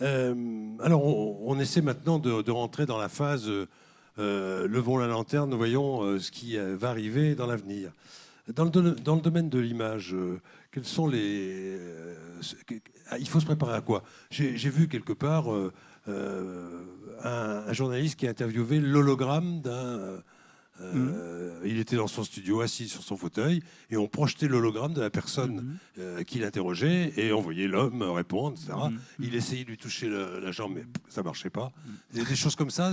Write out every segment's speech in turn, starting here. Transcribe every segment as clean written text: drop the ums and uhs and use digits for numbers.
Alors, on essaie maintenant de rentrer dans la phase levons la lanterne, voyons ce qui va arriver dans l'avenir. Dans le domaine de l'image, quels sont il faut se préparer à quoi? J'ai vu quelque part un journaliste qui a interviewé l'hologramme d'un. Il était dans son studio, assis sur son fauteuil, et on projetait l'hologramme de la personne qu'il interrogeait, et on voyait l'homme répondre, etc. Il essayait de lui toucher la jambe, mais ça ne marchait pas. Il y a des choses comme ça.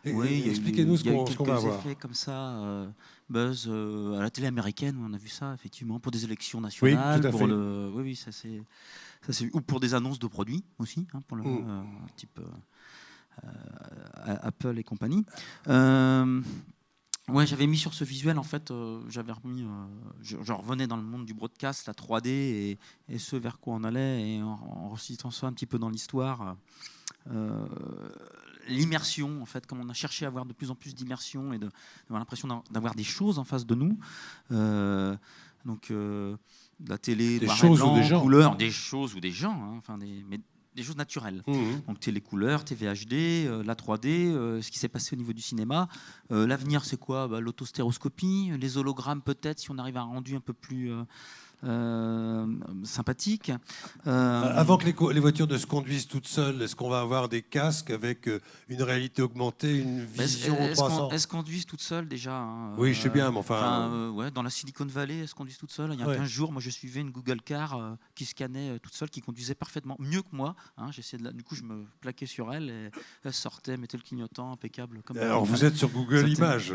Oui, Expliquez-nous ce qu'on va avoir. Effets comme ça, buzz à la télé américaine, on a vu ça effectivement pour des élections nationales, Oui, tout à fait. oui, ça c'est ou pour des annonces de produits aussi, hein, pour le type Apple et compagnie. Ouais, j'avais mis sur ce visuel, en fait, j'avais remis, je revenais dans le monde du broadcast, la 3D et ce vers quoi on allait, et en resituant ça un petit peu dans l'histoire, l'immersion, en fait, comme on a cherché à avoir de plus en plus d'immersion et d'avoir l'impression d'avoir des choses en face de nous. Donc, la télé, des noir choses et blanc, ou des gens. couleur, des choses ou des gens, hein, enfin mais des choses naturelles. Donc télé couleur, TV HD, la 3D, ce qui s'est passé au niveau du cinéma. L'avenir, c'est quoi? L'autostéroscopie, les hologrammes peut-être, si on arrive à un rendu un peu plus sympathique. Avant que les voitures ne se conduisent toutes seules, est-ce qu'on va avoir des casques avec une réalité augmentée, une vision 300? Elles se conduisent toutes seules déjà, hein, oui, je sais bien, mais enfin... ouais, dans la Silicon Valley, elles se conduisent toutes seules. Il y a 15 jours, moi, je suivais une Google Car qui scannait toute seule, qui conduisait parfaitement, mieux que moi. Hein, du coup, je me plaquais sur elle et elle sortait, mettait le clignotant impeccable. Comme alors, vous êtes sur Google Images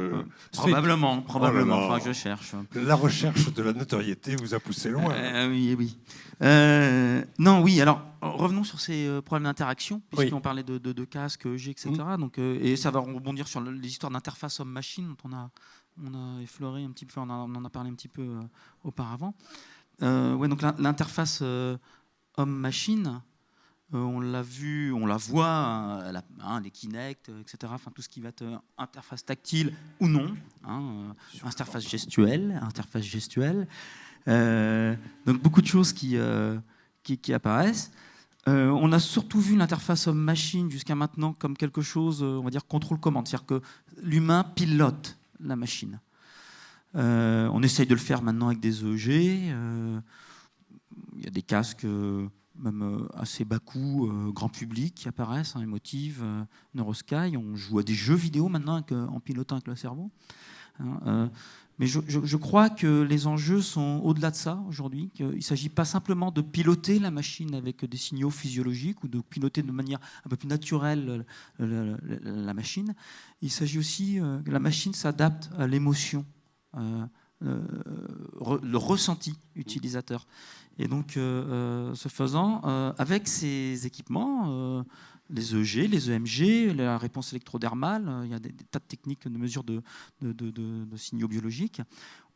Probablement. Oh enfin, je cherche. La recherche de la notoriété vous a poussé loin. Oui. Non, oui, alors revenons sur ces problèmes d'interaction, puisqu'on parlait de casques, EG, etc. Donc, et ça va rebondir sur les histoires d'interface homme-machine dont on a effleuré un petit peu, on en a parlé un petit peu auparavant. Ouais, donc l'interface homme-machine, on l'a vu, on la voit, les Kinect, etc. Enfin, tout ce qui va être interface tactile ou non, interface gestuelle. Donc beaucoup de choses qui apparaissent. On a surtout vu l'interface homme-machine jusqu'à maintenant comme quelque chose, on va dire, contrôle-commande. C'est-à-dire que l'humain pilote la machine. On essaye de le faire maintenant avec des EEG. Il y a des casques même assez bas coût, grand public qui apparaissent, Emotive, Neurosky. On joue à des jeux vidéo maintenant en pilotant avec le cerveau. Mais je crois que les enjeux sont au-delà de ça aujourd'hui, qu'il ne s'agit pas simplement de piloter la machine avec des signaux physiologiques ou de piloter de manière un peu plus naturelle la machine. Il s'agit aussi que la machine s'adapte à l'émotion, le ressenti utilisateur. Et donc, ce faisant, avec ces équipements, les EEG, les EMG, la réponse électrodermale, il y a des tas de techniques de mesure de signaux biologiques.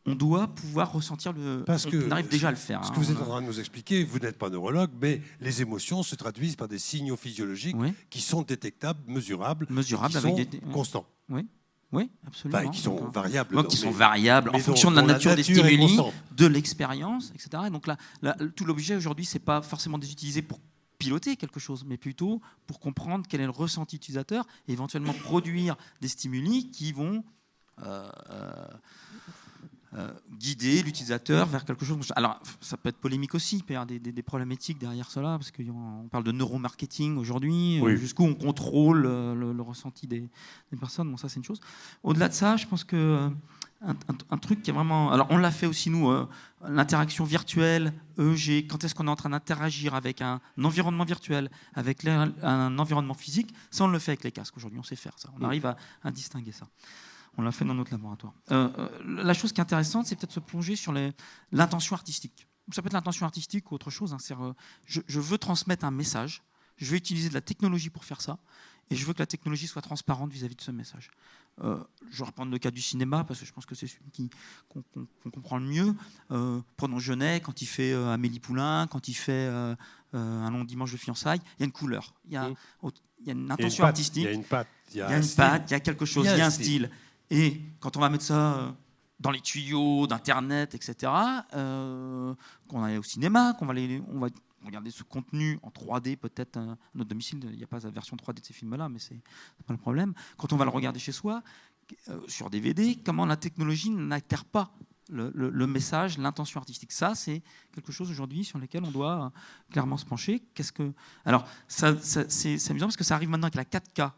On doit pouvoir ressentir on arrive déjà à le faire. Ce que vous êtes en train de nous expliquer, vous n'êtes pas neurologue, mais les émotions se traduisent par des signaux physiologiques qui sont détectables, mesurables qui sont constants. Oui, absolument. Enfin, qui sont variables. Qui sont variables en fonction de la nature des stimuli, de l'expérience, etc. Et donc là, tout l'objet aujourd'hui, c'est pas forcément de les utiliser pour piloter quelque chose, mais plutôt pour comprendre quel est le ressenti utilisateur et éventuellement produire des stimuli qui vont guider l'utilisateur vers quelque chose. Alors, ça peut être polémique aussi, il peut y avoir des problèmes éthiques derrière cela, parce qu'on parle de neuromarketing aujourd'hui, jusqu'où on contrôle le ressenti des personnes. Bon, ça, c'est une chose. Au-delà de ça, je pense que un truc qui est vraiment... Alors, on l'a fait aussi, nous, l'interaction virtuelle, EEG, quand est-ce qu'on est en train d'interagir avec un environnement virtuel, avec un environnement physique, ça, on le fait avec les casques aujourd'hui, on sait faire ça. On arrive à distinguer ça. On l'a fait dans notre laboratoire. La chose qui est intéressante, c'est peut-être se plonger sur l'intention artistique. Ça peut être l'intention artistique ou autre chose. Je veux transmettre un message, je vais utiliser de la technologie pour faire ça, et je veux que la technologie soit transparente vis-à-vis de ce message. Je vais reprendre le cas du cinéma, parce que je pense que c'est celui qu'on comprend le mieux. Prenons Jeunet, quand il fait Amélie Poulain, quand il fait Un long dimanche de fiançailles, il y a une couleur, il y a une intention artistique, il y a une patte, il y a quelque chose, il y a un style. Et quand on va mettre ça dans les tuyaux d'Internet, etc., qu'on aille au cinéma, qu'on regarder ce contenu en 3D, peut-être à notre domicile, il n'y a pas la version 3D de ces films-là, mais c'est pas le problème. Quand on va le regarder chez soi, sur DVD, comment la technologie n'altère pas le message, l'intention artistique. Ça, c'est quelque chose aujourd'hui sur lequel on doit clairement se pencher. Alors, c'est amusant parce que ça arrive maintenant avec la 4K,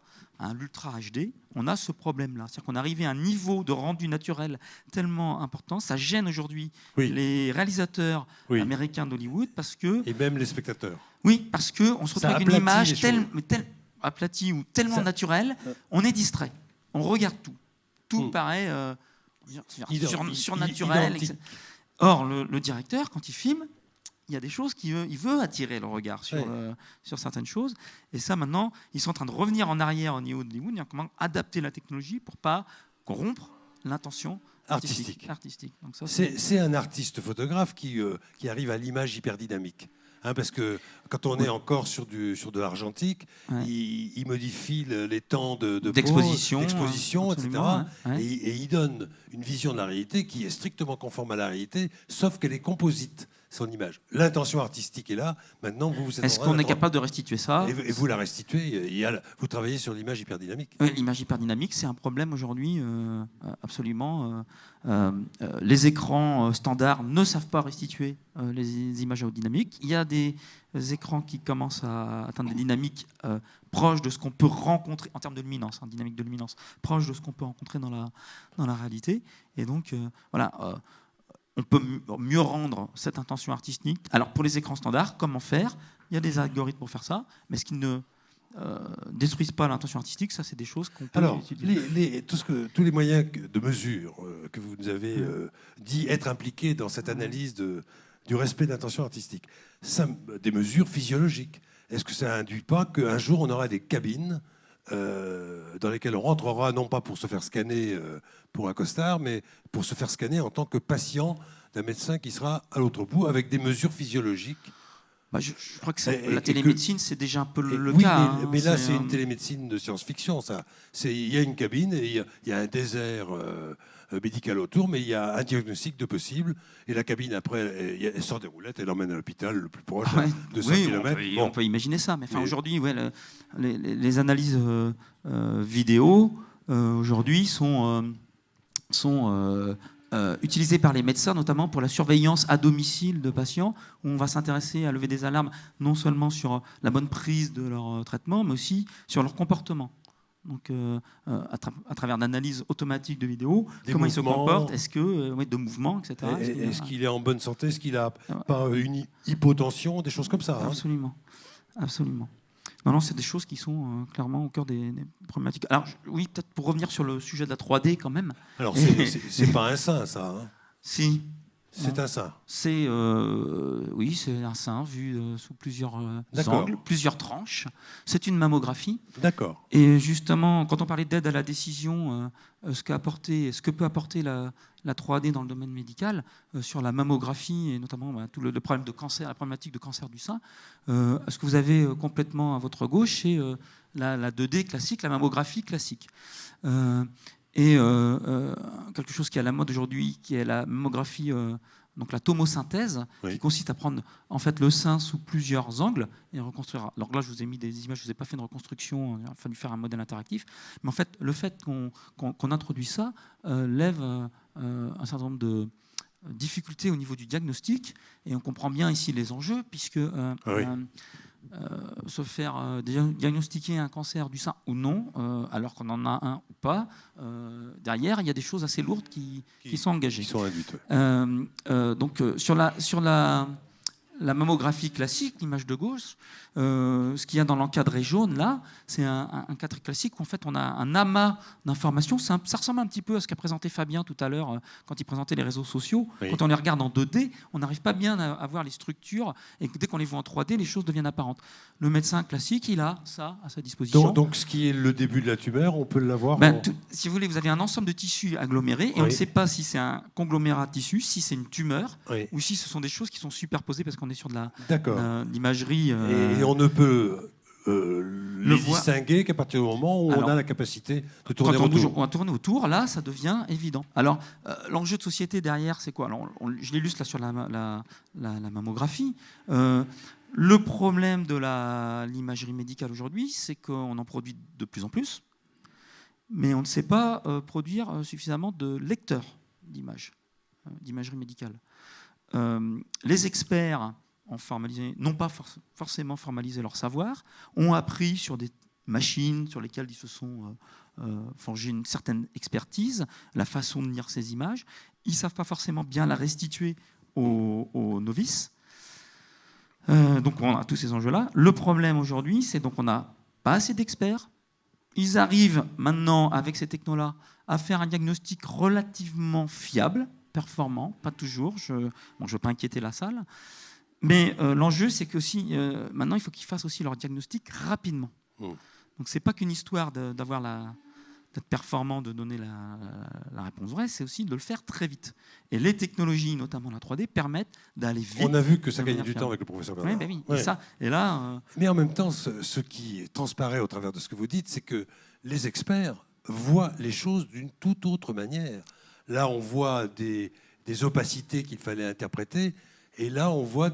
l'Ultra HD. On a ce problème-là. C'est-à-dire qu'on est arrivé à un niveau de rendu naturel tellement important. Ça gêne aujourd'hui les réalisateurs américains d'Hollywood parce que... Et même les spectateurs. Oui, parce qu'on se retrouve avec une image aplatie ou tellement naturelle, on est distrait. On regarde tout. Tout paraît surnaturel. Or, le directeur, quand il filme, il y a des choses qu'il veut attirer le regard sur certaines choses. Et ça, maintenant, ils sont en train de revenir en arrière au niveau d'Hollywood, comment adapter la technologie pour ne pas corrompre l'intention artistique. C'est un artiste photographe qui arrive à l'image hyper dynamique. Parce que quand on est encore sur de l'argentique, il modifie les temps d'exposition, etc. Et il donne une vision de la réalité qui est strictement conforme à la réalité, sauf qu'elle est composite, son image. L'intention artistique est là. Maintenant, vous êtes Est-ce qu'on est capable de restituer ça ? Et vous la restituez. Vous travaillez sur l'image hyperdynamique. L'image hyperdynamique, c'est un problème aujourd'hui, absolument. Les écrans standards ne savent pas restituer les images aérodynamiques. Il y a des écrans qui commencent à atteindre des dynamiques proches de ce qu'on peut rencontrer en termes de luminance, dynamique de luminance, proches de ce qu'on peut rencontrer dans la réalité. Et donc, on peut mieux rendre cette intention artistique. Alors, pour les écrans standards, comment faire ? Il y a des algorithmes pour faire ça, mais ce qui ne détruisent pas l'intention artistique, ça, c'est des choses qu'on peut étudier. Tous les moyens de mesure que vous nous avez dit être impliqués dans cette analyse du respect de l'intention artistique, des mesures physiologiques. Est-ce que ça n'induit pas qu'un jour, on aura des cabines dans lesquelles on rentrera, non pas pour se faire scanner pour un costard, mais pour se faire scanner en tant que patient d'un médecin qui sera à l'autre bout avec des mesures physiologiques? Je crois que la télémédecine, c'est déjà un peu le cas. Mais là, c'est une télémédecine de science-fiction. Il y a une cabine et il y a un désert médical autour, mais il y a un diagnostic de possible. Et la cabine, après, elle sort des roulettes, elle l'emmène à l'hôpital le plus proche, 200 km. On peut imaginer ça. Mais aujourd'hui, les analyses vidéo aujourd'hui sont utilisées par les médecins, notamment pour la surveillance à domicile de patients, où on va s'intéresser à lever des alarmes, non seulement sur la bonne prise de leur traitement, mais aussi sur leur comportement. Donc, à travers l'analyse automatique de vidéos, comment ils se comportent, est-ce que de mouvements, etc. Est-ce qu'il est en bonne santé, est-ce qu'il a pas une hypotension, des choses comme ça. Absolument, absolument. Non, c'est des choses qui sont clairement au cœur des problématiques. Alors, oui, peut-être pour revenir sur le sujet de la 3D quand même. Alors, c'est pas un sein, ça. Si. C'est un sein. C'est un sein vu sous plusieurs angles, plusieurs tranches. C'est une mammographie. D'accord. Et justement, quand on parlait d'aide à la décision, ce que peut apporter la 3D dans le domaine médical, sur la mammographie et notamment tout le problème de cancer, la problématique de cancer du sein, ce que vous avez complètement à votre gauche, c'est la 2D classique, la mammographie classique. Et quelque chose qui est à la mode aujourd'hui, qui est la mammographie, donc la tomosynthèse, qui consiste à prendre en fait le sein sous plusieurs angles et reconstruire. Alors là, je vous ai mis des images, je vous ai pas fait de reconstruction, il a fallu faire un modèle interactif. Mais en fait, le fait qu'on introduit ça lève un certain nombre de difficultés au niveau du diagnostic, et on comprend bien ici les enjeux, puisque se faire diagnostiquer un cancer du sein ou non, alors qu'on en a un ou pas, derrière, il y a des choses assez lourdes qui sont engagées. Qui sont induites, donc, sur la mammographie classique, l'image de gauche, ce qu'il y a dans l'encadré jaune, là, c'est un cadre classique où en fait, on a un amas d'informations. Ça ressemble un petit peu à ce qu'a présenté Fabien tout à l'heure quand il présentait les réseaux sociaux. Oui. Quand on les regarde en 2D, on n'arrive pas bien à voir les structures, et dès qu'on les voit en 3D, les choses deviennent apparentes. Le médecin classique, il a ça à sa disposition. Donc ce qui est le début de la tumeur, on peut l'avoir si vous voulez, vous avez un ensemble de tissus agglomérés, et on ne sait pas si c'est un conglomérat de tissus, si c'est une tumeur, ou si ce sont des choses qui sont superposées, parce qu'on est sur de l'imagerie. Et on ne peut les distinguer qu'à partir du moment où on a la capacité de tourner autour. On va tourner autour, là, ça devient évident. Alors, l'enjeu de société derrière, c'est quoi? Alors, je l'illustre là sur la mammographie. Le problème de l'imagerie médicale aujourd'hui, c'est qu'on en produit de plus en plus, mais on ne sait pas produire suffisamment de lecteurs d'images, d'imagerie médicale. Les experts n'ont pas forcément formalisé leur savoir, ont appris sur des machines sur lesquelles ils se sont forgés une certaine expertise, la façon de lire ces images. Ils ne savent pas forcément bien la restituer aux novices. Donc on a tous ces enjeux-là. Le problème aujourd'hui, c'est donc on n'a pas assez d'experts. Ils arrivent maintenant, avec ces technos-là, à faire un diagnostic relativement fiable, performant, pas toujours. Je ne veux pas inquiéter la salle. Mais l'enjeu, c'est que maintenant, il faut qu'ils fassent aussi leur diagnostic rapidement. Donc, ce n'est pas qu'une histoire d'être performant, de donner la réponse vraie, c'est aussi de le faire très vite. Et les technologies, notamment la 3D, permettent d'aller vite. On a vu que ça gagnait du temps avec le professeur Bernard. Oui, oui. Et là, mais en même temps, ce qui transparaît au travers de ce que vous dites, c'est que les experts voient les choses d'une toute autre manière. Là, on voit des opacités qu'il fallait interpréter, et là, on voit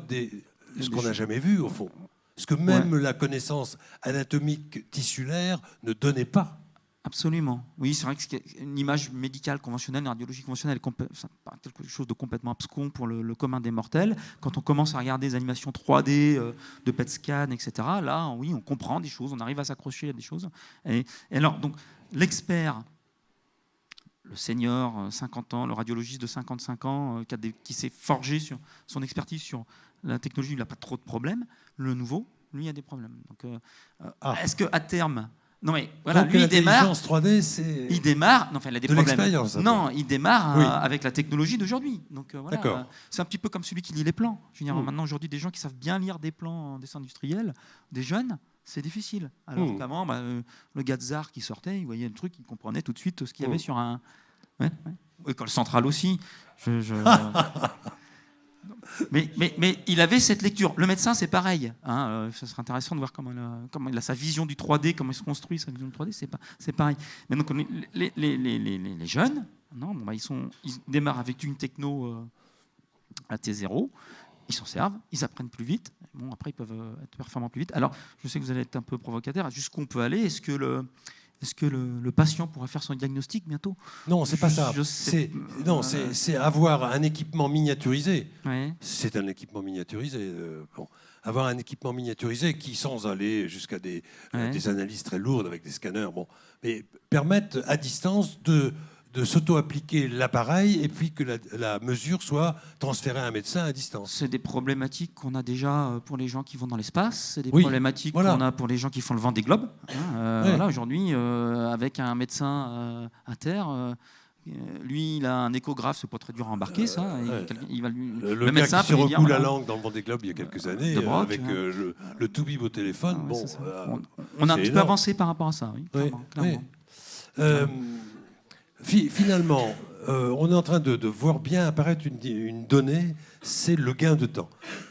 ce qu'on n'a jamais vu, au fond. Ce que même la connaissance anatomique tissulaire ne donnait pas. Absolument. Oui, c'est vrai qu'une image médicale conventionnelle, une radiologie conventionnelle, c'est quelque chose de complètement abscon pour le commun des mortels. Quand on commence à regarder des animations 3D, de PET scan, etc., là, oui, on comprend des choses, on arrive à s'accrocher à des choses. Et alors, donc, l'expert, le senior, 50 ans, le radiologiste de 55 ans, qui s'est forgé sur son expertise sur la technologie, il n'a pas trop de problèmes. Le nouveau, lui, a des problèmes. Donc, est-ce qu'à terme... Non mais voilà, donc lui il démarre. 3D, c'est. Il démarre. Non, enfin, il a des problèmes. Non, il démarre oui. Avec la technologie d'aujourd'hui. Donc voilà, c'est un petit peu comme celui qui lit les plans. Je veux dire, maintenant aujourd'hui, des gens qui savent bien lire des plans en dessin industriel, des jeunes, c'est difficile. Alors qu'avant, le gars de Zar qui sortait, il voyait le truc, il comprenait tout de suite ce qu'il y avait sur un. École centrale aussi. Mais il avait cette lecture. Le médecin, c'est pareil. Ça serait intéressant de voir comment il a sa vision du 3D, comment il se construit sa vision du 3D. C'est pareil. Mais donc, les jeunes, ils démarrent avec une techno à T0. Ils s'en servent, ils apprennent plus vite. Bon, après, ils peuvent être performants plus vite. Alors, je sais que vous allez être un peu provocateur. Jusqu'où on peut aller ? Est-ce que le patient pourra faire son diagnostic bientôt ? Non, c'est pas ça. C'est avoir un équipement miniaturisé. Ouais. C'est un équipement miniaturisé. Avoir un équipement miniaturisé qui, sans aller jusqu'à des analyses très lourdes avec des scanners, mais permettent à distance de s'auto-appliquer l'appareil et puis que la mesure soit transférée à un médecin à distance. C'est des problématiques qu'on a déjà pour les gens qui vont dans l'espace, c'est des problématiques qu'on a pour les gens qui font le Vendée Globe. Voilà, aujourd'hui, avec un médecin à terre, lui, il a un échographe, c'est pas très dur à embarquer, ça. Il va le médecin qui se recoule la langue dans le Vendée Globe il y a quelques années, avec le Toubib au téléphone. On a un petit peu avancé par rapport à ça, clairement. Finalement, on est en train de voir bien apparaître une donnée, c'est le gain de temps.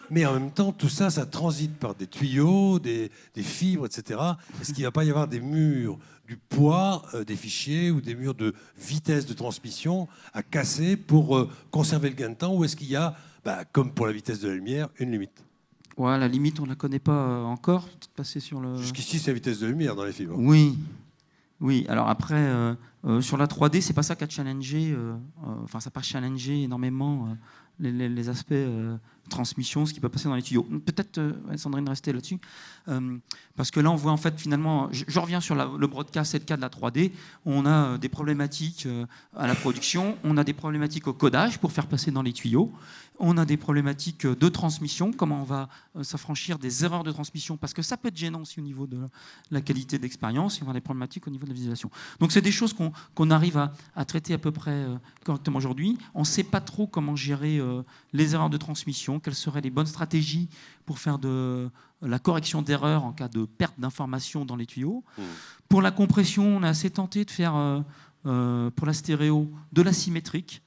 Mais en même temps, tout ça, ça transite par des tuyaux, des fibres, etc. Est-ce qu'il ne va pas y avoir des murs du poids des fichiers ou des murs de vitesse de transmission à casser pour conserver le gain de temps? Ou est-ce qu'il y a, comme pour la vitesse de la lumière, une limite? Ouais, la limite, on ne la connaît pas encore. Passer sur Jusqu'ici, c'est la vitesse de la lumière dans les fibres. Oui, alors après, sur la 3D, c'est pas ça qui a challengé, ça n'a pas challengé énormément les aspects transmission, ce qui peut passer dans les tuyaux. Peut-être, Sandrine, rester là-dessus, parce que là, on voit en fait finalement, je reviens sur le broadcast, c'est le cas de la 3D, on a des problématiques à la production, on a des problématiques au codage pour faire passer dans les tuyaux, on a des problématiques de transmission, comment on va s'affranchir des erreurs de transmission, parce que ça peut être gênant aussi au niveau de la qualité d'expérience, et on a des problématiques au niveau de la visualisation. Donc c'est des choses qu'on arrive à traiter à peu près correctement aujourd'hui. On ne sait pas trop comment gérer les erreurs de transmission, quelles seraient les bonnes stratégies pour faire de la correction d'erreurs en cas de perte d'informations dans les tuyaux. Pour la compression, on a assez tenté de faire, pour la stéréo, de l'asymétrique,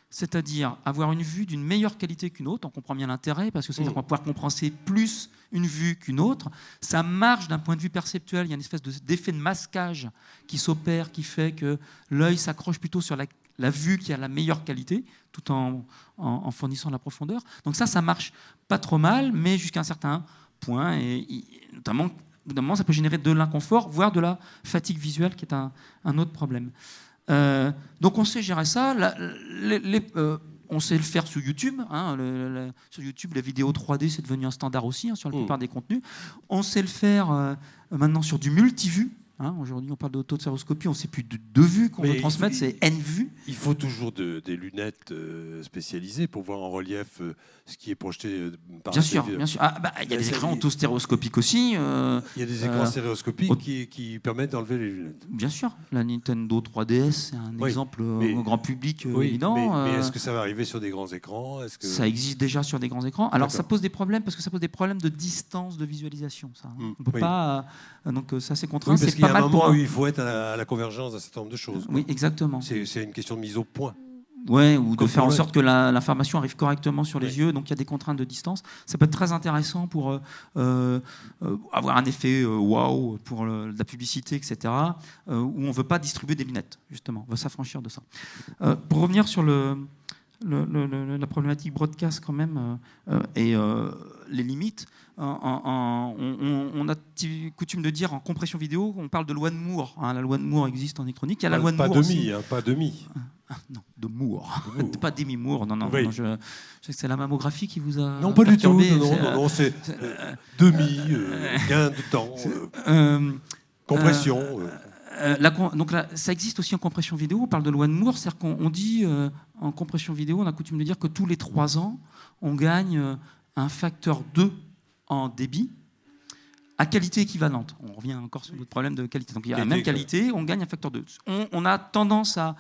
c'est-à-dire avoir une vue d'une meilleure qualité qu'une autre. On comprend bien l'intérêt, parce que c'est-à-dire qu'on va pouvoir compenser plus une vue qu'une autre. Ça marche d'un point de vue perceptuel. Il y a une espèce d'effet de masquage qui s'opère, qui fait que l'œil s'accroche plutôt sur la vue qui a la meilleure qualité, tout en fournissant la profondeur. Donc ça marche pas trop mal, mais jusqu'à un certain point. Et notamment, au bout d'un moment, ça peut générer de l'inconfort, voire de la fatigue visuelle, qui est un autre problème. Donc on sait gérer ça. On sait le faire sur YouTube. Sur YouTube, la vidéo 3D, c'est devenu un standard aussi sur la plupart des contenus. On sait le faire maintenant sur du multivue. Aujourd'hui, on parle d'autostéréoscopie, on ne sait plus de deux vues qu'on veut transmettre, c'est N vues. Il faut toujours des lunettes spécialisées pour voir en relief ce qui est projeté par bien sûr. Il y a des écrans autostéréoscopiques aussi. Il y a des écrans stéréoscopiques qui permettent d'enlever les lunettes. Bien sûr. La Nintendo 3DS, c'est un exemple au grand public évident. Mais est-ce que ça va arriver sur des grands écrans? Ça existe déjà sur des grands écrans. Alors, ça pose des problèmes parce que ça pose des problèmes de distance de visualisation. Ça. On peut pas. Donc, ça, c'est contraint. Oui, parce qu'il y a un moment où il faut être à la convergence d'un certain nombre de choses. Oui, exactement. C'est une question de mise au point. Ouais, ou de faire en sorte que l'information arrive correctement sur les yeux. Donc il y a des contraintes de distance. Ça peut être très intéressant pour avoir un effet waouh pour la publicité, etc. Où on ne veut pas distribuer des lunettes, justement. On veut s'affranchir de ça. Pour revenir sur la problématique broadcast quand même et les limites, on a coutume de dire en compression vidéo, on parle de loi de Moore. La loi de Moore existe en électronique. Il y a la loi de Moore aussi. Pas demi. Non, de Moore. Pas Demi Moore. Non, je sais que c'est la mammographie qui vous a. Non, pas perturbé. Du tout. Non, c'est demi, gain de temps, compression. Donc là, ça existe aussi en compression vidéo. On parle de loi de Moore, c'est-à-dire qu'on dit en compression vidéo, on a coutume de dire que tous les 3 ans, on gagne un facteur 2 en débit à qualité équivalente. On revient encore sur notre problème de qualité. Donc il y a la même qualité, on gagne un facteur 2. On a tendance à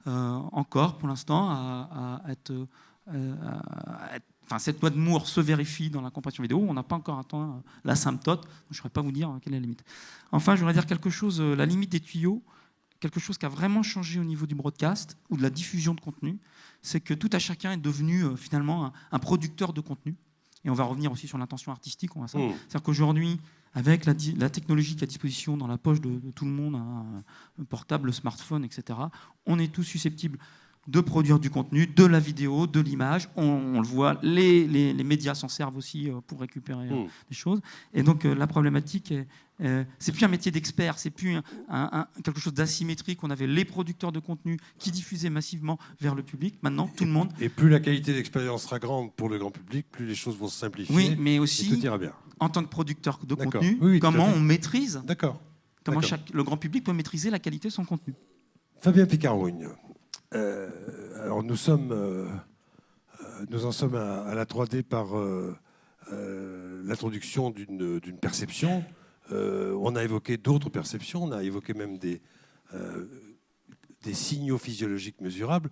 encore, pour l'instant, à être. Cette loi de Moore se vérifie dans la compression vidéo. On n'a pas encore atteint l'asymptote. Je ne saurais pas vous dire quelle est la limite. Enfin, je voudrais dire quelque chose, la limite des tuyaux, quelque chose qui a vraiment changé au niveau du broadcast ou de la diffusion de contenu, c'est que tout à chacun est devenu finalement un producteur de contenu. Et on va revenir aussi sur l'intention artistique. C'est-à-dire qu'aujourd'hui, avec la technologie qui est à disposition dans la poche de tout le monde, un portable, le smartphone, etc., on est tous susceptibles de produire du contenu, de la vidéo, de l'image. On le voit, les médias s'en servent aussi pour récupérer des choses. Et donc la problématique, c'est plus un métier d'expert, c'est plus quelque chose d'asymétrique. On avait les producteurs de contenu qui diffusaient massivement vers le public. Maintenant, tout le monde. Et plus la qualité d'expérience sera grande pour le grand public, plus les choses vont se simplifier. Oui, mais aussi, et tout ira bien. En tant que producteur de contenu, comment on maîtrise, comment le grand public peut maîtriser la qualité de son contenu. Fabien Picarougne. Alors nous en sommes à la 3D par l'introduction d'une perception. On a évoqué d'autres perceptions, on a évoqué même des signaux physiologiques mesurables.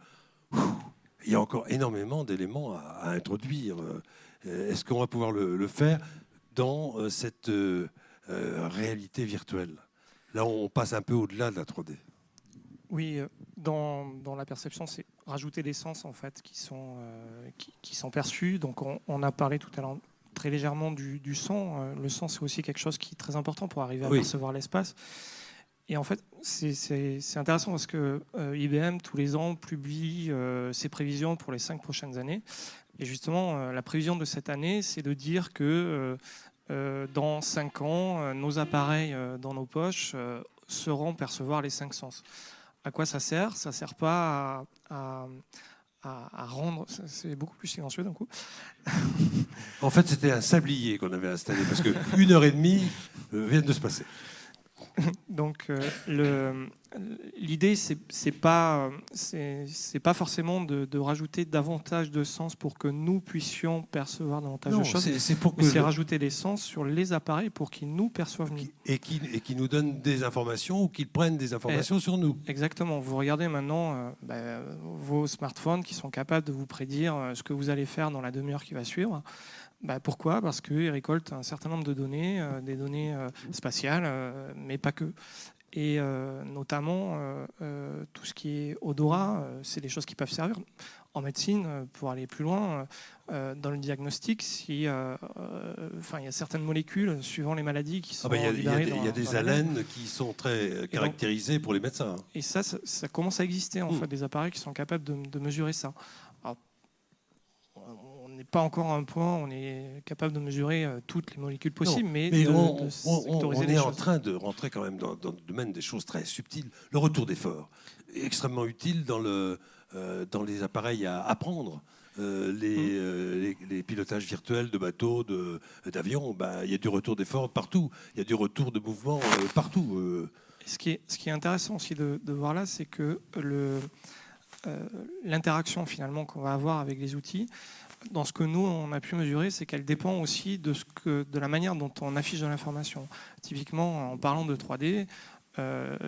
Il y a encore énormément d'éléments à introduire. Est-ce qu'on va pouvoir le faire dans cette réalité virtuelle? Là, on passe un peu au-delà de la 3D. Oui, dans la perception, c'est rajouter des sens en fait qui sont perçus. Donc on a parlé tout à l'heure très légèrement du son. Le son, c'est aussi quelque chose qui est très important pour arriver à percevoir l'espace. Et en fait, c'est intéressant parce que IBM, tous les ans, publie ses prévisions pour les 5 prochaines années. Et justement, la prévision de cette année, c'est de dire que dans 5 ans, nos appareils dans nos poches sauront percevoir les 5 sens. À quoi ça sert? Ça ne sert pas à rendre... C'est beaucoup plus silencieux d'un coup. En fait, c'était un sablier qu'on avait installé, parce que 1h30 vient de se passer. Donc, l'idée, c'est pas forcément de rajouter davantage de sens pour que nous puissions percevoir davantage de choses. C'est rajouter des sens sur les appareils pour qu'ils nous perçoivent mieux. Et qui nous donnent des informations ou qu'ils prennent des informations sur nous. Exactement. Vous regardez maintenant vos smartphones qui sont capables de vous prédire ce que vous allez faire dans la demi-heure qui va suivre. Pourquoi? Parce qu'ils récoltent un certain nombre de données, des données spatiales, mais pas que. Et notamment, tout ce qui est odorat, c'est des choses qui peuvent servir. En médecine, pour aller plus loin, dans le diagnostic, il y a certaines molécules, suivant les maladies, qui sont libérées. Il y a des haleines qui sont très caractérisées pour les médecins. Et ça commence à exister, en fait, des appareils qui sont capables de mesurer ça. Alors, on n'est pas encore à un point, on est capable de mesurer toutes les molécules possibles, mais on est en train de rentrer quand même dans le domaine des choses très subtiles. Le retour d'effort, extrêmement utile dans les appareils à apprendre. Les pilotages virtuels de bateaux, d'avions, il y a du retour d'effort partout. Il y a du retour de mouvement partout. Ce qui est intéressant aussi de voir là, c'est que l'interaction finalement qu'on va avoir avec les outils, dans ce que nous on a pu mesurer, c'est qu'elle dépend aussi de la manière dont on affiche de l'information. Typiquement, en parlant de 3D,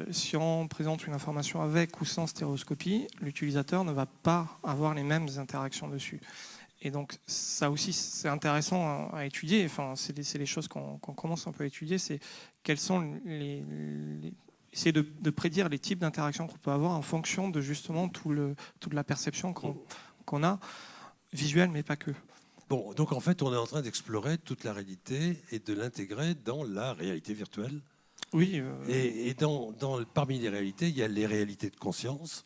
si on présente une information avec ou sans stéréoscopie, l'utilisateur ne va pas avoir les mêmes interactions dessus. Et donc ça aussi c'est intéressant à étudier. Enfin, c'est les choses qu'on commence un peu à étudier. C'est quels sont essayer de prédire les types d'interactions qu'on peut avoir en fonction de justement toute la perception qu'on a, visuelle mais pas que. Bon, donc en fait on est en train d'explorer toute la réalité et de l'intégrer dans la réalité virtuelle. Oui. Et parmi les réalités, il y a les réalités de conscience.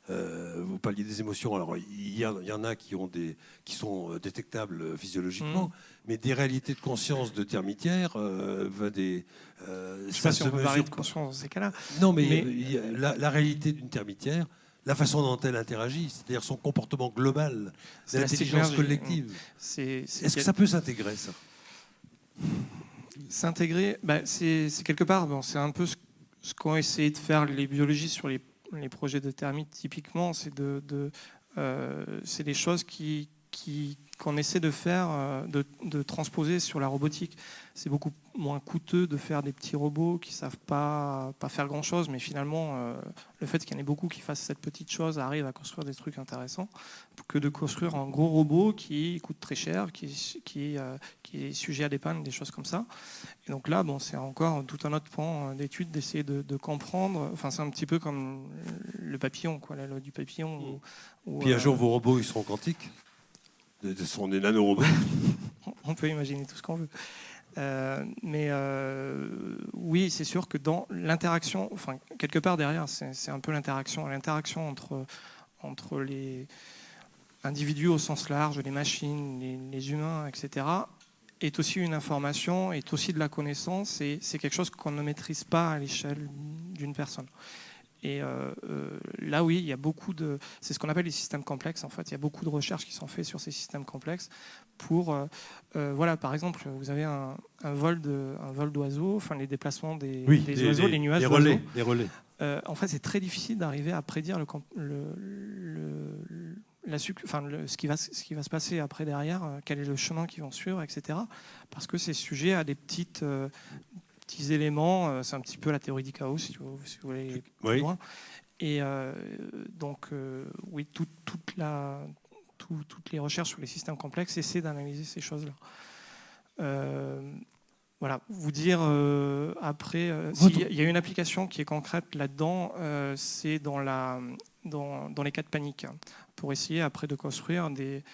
Vous parliez des émotions. Alors, il y en a qui sont détectables physiologiquement, mais des réalités de conscience de termitière, je ne sais pas si on peut parler de conscience dans ces cas-là. Non, mais la réalité d'une termitière, la façon dont elle interagit, c'est-à-dire son comportement global, c'est l'intelligence collective. Est-ce que ça peut s'intégrer, ça ? S'intégrer, c'est quelque part, c'est un peu ce qu'ont essayé de faire les biologistes sur les projets de termites. Typiquement, c'est des choses qu'on essaie de faire, de transposer sur la robotique. C'est beaucoup moins coûteux de faire des petits robots qui ne savent pas faire grand-chose, mais finalement, le fait qu'il y en ait beaucoup qui fassent cette petite chose arrive à construire des trucs intéressants, que de construire un gros robot qui coûte très cher, qui est sujet à des pannes, des choses comme ça. Et donc là, c'est encore tout un autre pan d'étude d'essayer de comprendre. Enfin, c'est un petit peu comme le papillon, la loi du papillon. Puis un jour, vos robots, ils seront quantiques. Ce sont des nanorobots. On peut imaginer tout ce qu'on veut. Oui, c'est sûr que dans l'interaction, enfin, quelque part derrière, c'est un peu l'interaction entre les individus au sens large, les machines, les humains, etc., est aussi une information, est aussi de la connaissance, et c'est quelque chose qu'on ne maîtrise pas à l'échelle d'une personne. Et là, oui, il y a beaucoup de... C'est ce qu'on appelle les systèmes complexes, en fait. Il y a beaucoup de recherches qui sont faites sur ces systèmes complexes pour... voilà, par exemple, vous avez un vol d'oiseaux, enfin, les déplacements des oiseaux, les nuages d'oiseaux. Les relais. En fait, c'est très difficile d'arriver à prédire ce qui va se passer après derrière, quel est le chemin qu'ils vont suivre, etc. Parce que c'est sujet à des petits éléments, c'est un petit peu la théorie du chaos, si vous voulez plus loin. Et donc, oui, toutes les recherches sur les systèmes complexes essaient d'analyser ces choses-là. Voilà, vous dire après, il y a une application qui est concrète là-dedans, c'est dans les cas de panique, pour essayer après de construire des...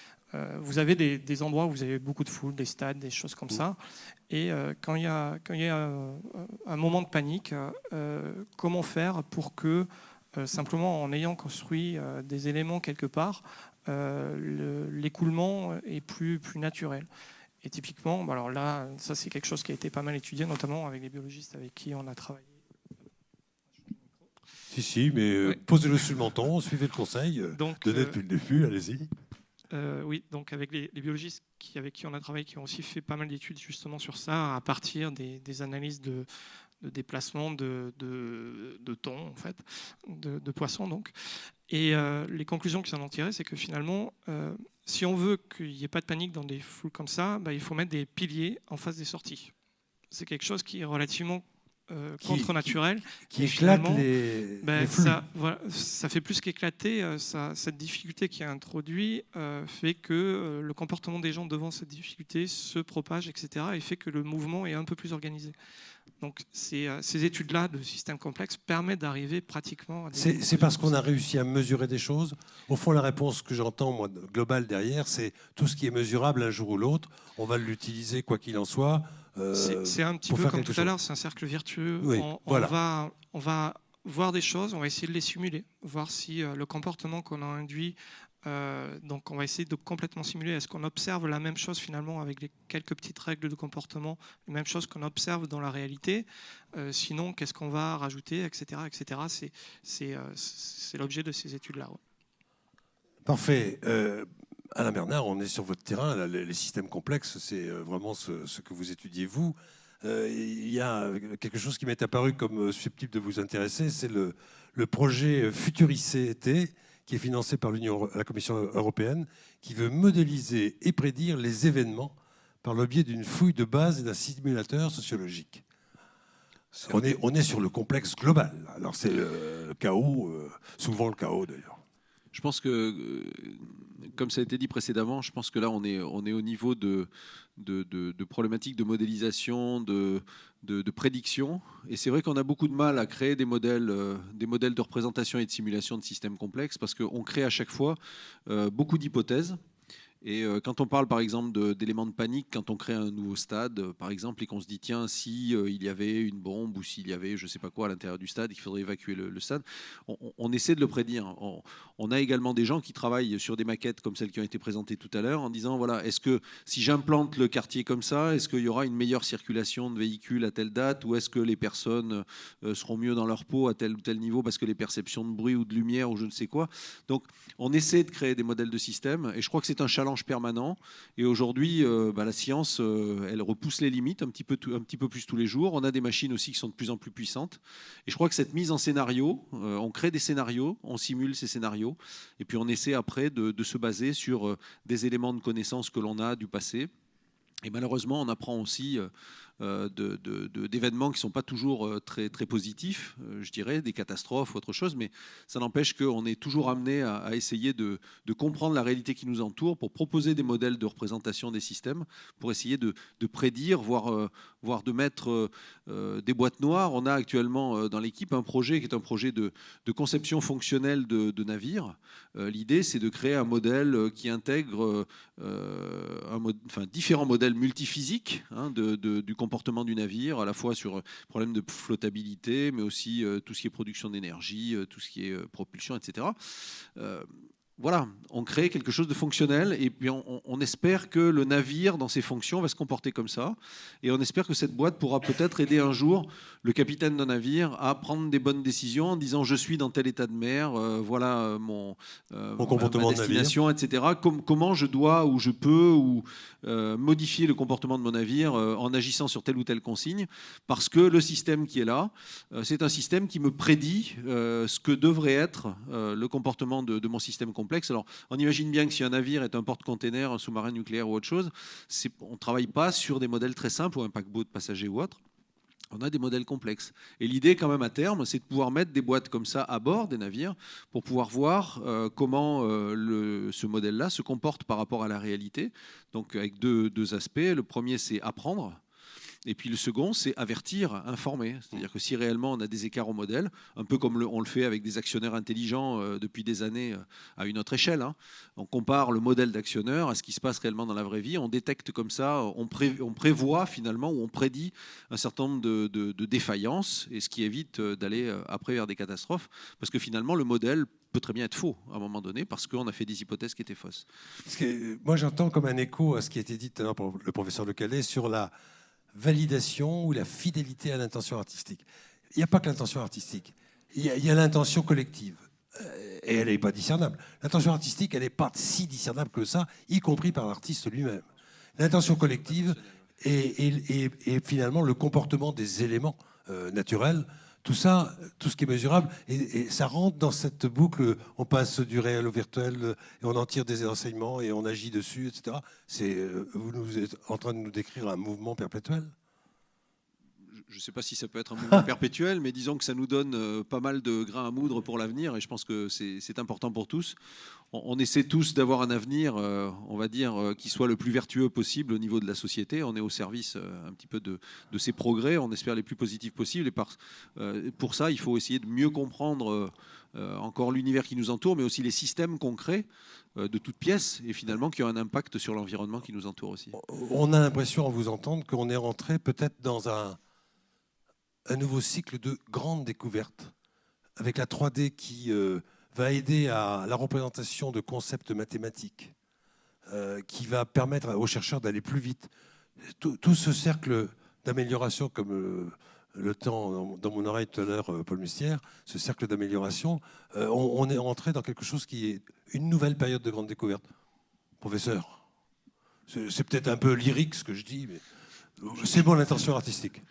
vous avez des endroits où vous avez beaucoup de foule, des stades, des choses comme ça. Et quand il y a un moment de panique, comment faire pour que, simplement en ayant construit des éléments quelque part, l'écoulement est plus naturel. Et typiquement, alors là, ça c'est quelque chose qui a été pas mal étudié, notamment avec les biologistes avec qui on a travaillé. Si, mais posez-le sur le menton, suivez le conseil. Donnez depuis le début, allez-y. Oui, donc avec les biologistes avec qui on a travaillé, qui ont aussi fait pas mal d'études justement sur ça, à partir des analyses de déplacement de thon, en fait, de poissons donc. Et les conclusions qu'ils en ont tirées, c'est que finalement, si on veut qu'il n'y ait pas de panique dans des foules comme ça, il faut mettre des piliers en face des sorties. C'est quelque chose qui est relativement contre-naturel. Qui éclate les flux. Ça fait plus qu'éclater. Cette difficulté qui est introduite fait que le comportement des gens devant cette difficulté se propage, etc. et fait que le mouvement est un peu plus organisé. Donc ces études-là de systèmes complexes permettent d'arriver pratiquement à des... C'est parce qu'on a réussi à mesurer des choses. Au fond, la réponse que j'entends, moi, globale derrière, c'est tout ce qui est mesurable un jour ou l'autre, on va l'utiliser quoi qu'il en soit. C'est un petit peu comme tout à l'heure, c'est un cercle vertueux. Oui, on va voir des choses, on va essayer de les simuler, voir si le comportement qu'on a induit Donc on va essayer de complètement simuler. Est-ce qu'on observe la même chose finalement avec les quelques petites règles de comportement, la même chose qu'on observe dans la réalité? Sinon, qu'est-ce qu'on va rajouter, etc. etc. C'est l'objet de ces études-là. Ouais. Parfait. Alain Bernard, on est sur votre terrain. Là, les systèmes complexes, c'est vraiment ce que vous étudiez, vous. Il y a quelque chose qui m'est apparu comme susceptible de vous intéresser, c'est le projet FuturICT, qui est financé par la Commission européenne, qui veut modéliser et prédire les événements par le biais d'une fouille de base et d'un simulateur sociologique. On est sur le complexe global. Alors c'est le chaos, souvent le chaos d'ailleurs. Je pense que, comme ça a été dit précédemment, je pense que là, on est au niveau de problématiques de modélisation, de prédiction. Et c'est vrai qu'on a beaucoup de mal à créer des modèles de représentation et de simulation de systèmes complexes parce qu'on crée à chaque fois beaucoup d'hypothèses. Et quand on parle par exemple d'éléments de panique, quand on crée un nouveau stade par exemple et qu'on se dit tiens si il y avait une bombe ou s'il y avait je sais pas quoi à l'intérieur du stade, il faudrait évacuer le stade, on essaie de le prédire. On a également des gens qui travaillent sur des maquettes comme celles qui ont été présentées tout à l'heure en disant voilà, est-ce que si j'implante le quartier comme ça, est-ce qu'il y aura une meilleure circulation de véhicules à telle date ou est-ce que les personnes seront mieux dans leur peau à tel ou tel niveau parce que les perceptions de bruit ou de lumière ou je ne sais quoi. Donc on essaie de créer des modèles de système et je crois que c'est un challenge permanent. Et aujourd'hui, la science, elle repousse les limites un petit peu plus tous les jours. On a des machines aussi qui sont de plus en plus puissantes. Et je crois que cette mise en scénario, on crée des scénarios, on simule ces scénarios, et puis on essaie après de se baser sur des éléments de connaissance que l'on a du passé. Et malheureusement, on apprend aussi d'événements qui ne sont pas toujours très, très positifs, je dirais, des catastrophes ou autre chose, mais ça n'empêche qu'on est toujours amené à essayer de comprendre la réalité qui nous entoure pour proposer des modèles de représentation des systèmes, pour essayer de prédire, voire de mettre des boîtes noires. On a actuellement dans l'équipe un projet qui est un projet de conception fonctionnelle de navires. L'idée, c'est de créer un modèle qui intègre différents modèles multiphysiques du comportement du navire, à la fois sur problème de flottabilité, mais aussi tout ce qui est production d'énergie, tout ce qui est propulsion, etc. Voilà, on crée quelque chose de fonctionnel et puis on espère que le navire, dans ses fonctions, va se comporter comme ça. Et on espère que cette boîte pourra peut-être aider un jour le capitaine d'un navire à prendre des bonnes décisions en disant je suis dans tel état de mer, voilà mon comportement ma destination, de navire. Etc. Comment je dois ou je peux modifier le comportement de mon navire en agissant sur telle ou telle consigne, parce que le système qui est là, c'est un système qui me prédit ce que devrait être le comportement de mon système complexe. Alors, on imagine bien que si un navire est un porte-container, un sous-marin nucléaire ou autre chose, on ne travaille pas sur des modèles très simples ou un paquebot de passagers ou autre. On a des modèles complexes. Et l'idée, quand même, à terme, c'est de pouvoir mettre des boîtes comme ça à bord des navires pour pouvoir voir comment ce modèle-là se comporte par rapport à la réalité. Donc, avec deux aspects. Le premier, c'est apprendre. Et puis le second, c'est avertir, informer. C'est-à-dire que si réellement on a des écarts au modèle, un peu comme on le fait avec des actionnaires intelligents depuis des années à une autre échelle, on compare le modèle d'actionneur à ce qui se passe réellement dans la vraie vie, on détecte comme ça, on prévoit finalement ou on prédit un certain nombre de défaillances, et ce qui évite d'aller après vers des catastrophes, parce que finalement le modèle peut très bien être faux à un moment donné parce qu'on a fait des hypothèses qui étaient fausses. Moi j'entends comme un écho à ce qui a été dit tout à l'heure par le professeur Le Calais sur la validation ou la fidélité à l'intention artistique. Il n'y a pas que l'intention artistique, il y a l'intention collective. Et elle n'est pas discernable. L'intention artistique, elle n'est pas si discernable que ça, y compris par l'artiste lui-même. L'intention collective est finalement le comportement des éléments naturels. Tout ça, tout ce qui est mesurable, et ça rentre dans cette boucle, on passe du réel au virtuel, et on en tire des enseignements, et on agit dessus, etc. Vous êtes en train de nous décrire un mouvement perpétuel ? Je ne sais pas si ça peut être un mouvement perpétuel, mais disons que ça nous donne pas mal de grains à moudre pour l'avenir, et je pense que c'est important pour tous. On essaie tous d'avoir un avenir, on va dire, qui soit le plus vertueux possible au niveau de la société. On est au service un petit peu de ces progrès, on espère les plus positifs possibles, et pour ça, il faut essayer de mieux comprendre encore l'univers qui nous entoure, mais aussi les systèmes concrets de toutes pièces, et finalement qui ont un impact sur l'environnement qui nous entoure aussi. On a l'impression, en vous entendant, qu'on est rentré peut-être dans un nouveau cycle de grandes découvertes, avec la 3D qui va aider à la représentation de concepts mathématiques, qui va permettre aux chercheurs d'aller plus vite. Tout ce cercle d'amélioration, comme le temps dans mon oreille tout à l'heure, Paul Mustière, ce cercle d'amélioration, on est rentré dans quelque chose qui est une nouvelle période de grande découverte. Professeur, c'est peut-être un peu lyrique ce que je dis, mais c'est bon l'intention artistique.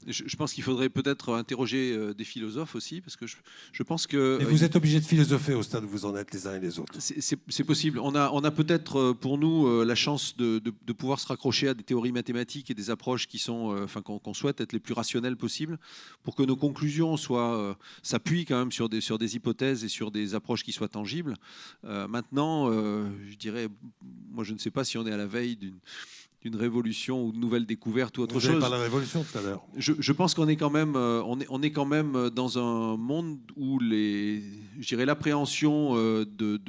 Je pense qu'il faudrait peut-être interroger des philosophes aussi, parce que je pense que... Et vous êtes obligé de philosopher au stade où vous en êtes les uns et les autres. C'est possible. On a peut-être pour nous la chance de pouvoir se raccrocher à des théories mathématiques et des approches qui sont, qu'on souhaite être les plus rationnelles possibles, pour que nos conclusions s'appuient quand même sur des hypothèses et sur des approches qui soient tangibles. Maintenant, je dirais, moi je ne sais pas si on est à la veille d'une révolution ou de nouvelles découvertes ou autre chose. Vous avez parlé de la révolution tout à l'heure. Je pense qu'on est quand même, on est quand même dans un monde où l'appréhension de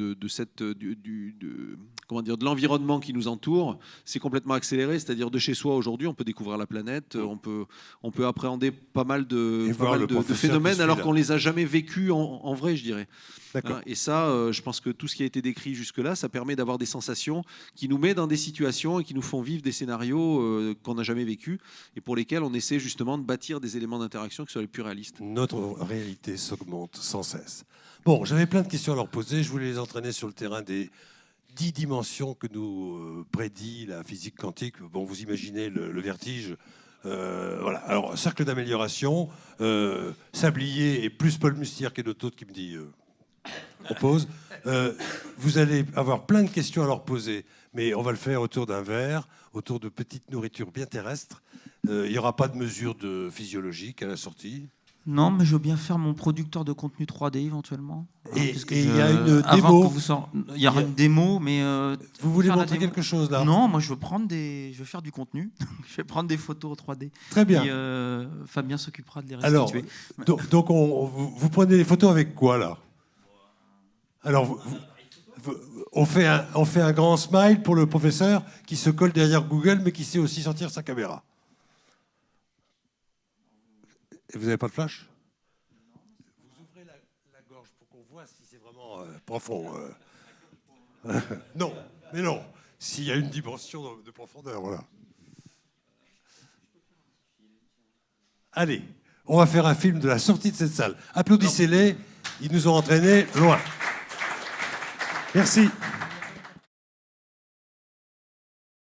l'environnement qui nous entoure, c'est complètement accéléré. C'est-à-dire de chez soi aujourd'hui, on peut découvrir la planète, on peut appréhender pas mal de phénomènes alors qu'on les a jamais vécus en vrai, je dirais. Et ça, je pense que tout ce qui a été décrit jusque-là, ça permet d'avoir des sensations qui nous met dans des situations et qui nous font vivre des scénarios qu'on n'a jamais vécus et pour lesquels on essaie justement de bâtir des éléments d'interaction qui soient les plus réalistes. Notre réalité s'augmente sans cesse. Bon, j'avais plein de questions à leur poser. Je voulais les entraîner sur le terrain des 10 dimensions que nous prédit la physique quantique. Bon, vous imaginez le vertige. Voilà. Alors, cercle d'amélioration, sablier et plus Paul Mustière qui est notre autre qui me dit on pose. Vous allez avoir plein de questions à leur poser, mais on va le faire autour d'un verre, autour de petites nourritures bien terrestres. Il n'y aura pas de mesure de physiologique à la sortie. Non, mais je veux bien faire mon producteur de contenu 3D éventuellement. Et il y a une démo. Il y aura une démo, mais... vous voulez montrer quelque chose là? Non, moi je veux faire du contenu. Je vais prendre des photos 3D. Très bien. Et, Fabien s'occupera de les restituer. Alors, donc vous prenez les photos avec quoi là? Alors, on fait un grand smile pour le professeur qui se colle derrière Google, mais qui sait aussi sortir sa caméra. Et vous n'avez pas de flash? Vous ouvrez la gorge pour qu'on voit si c'est vraiment profond. Non, mais non. S'il y a une dimension de profondeur, voilà. Allez, on va faire un film de la sortie de cette salle. Applaudissez-les, ils nous ont entraînés loin. Merci.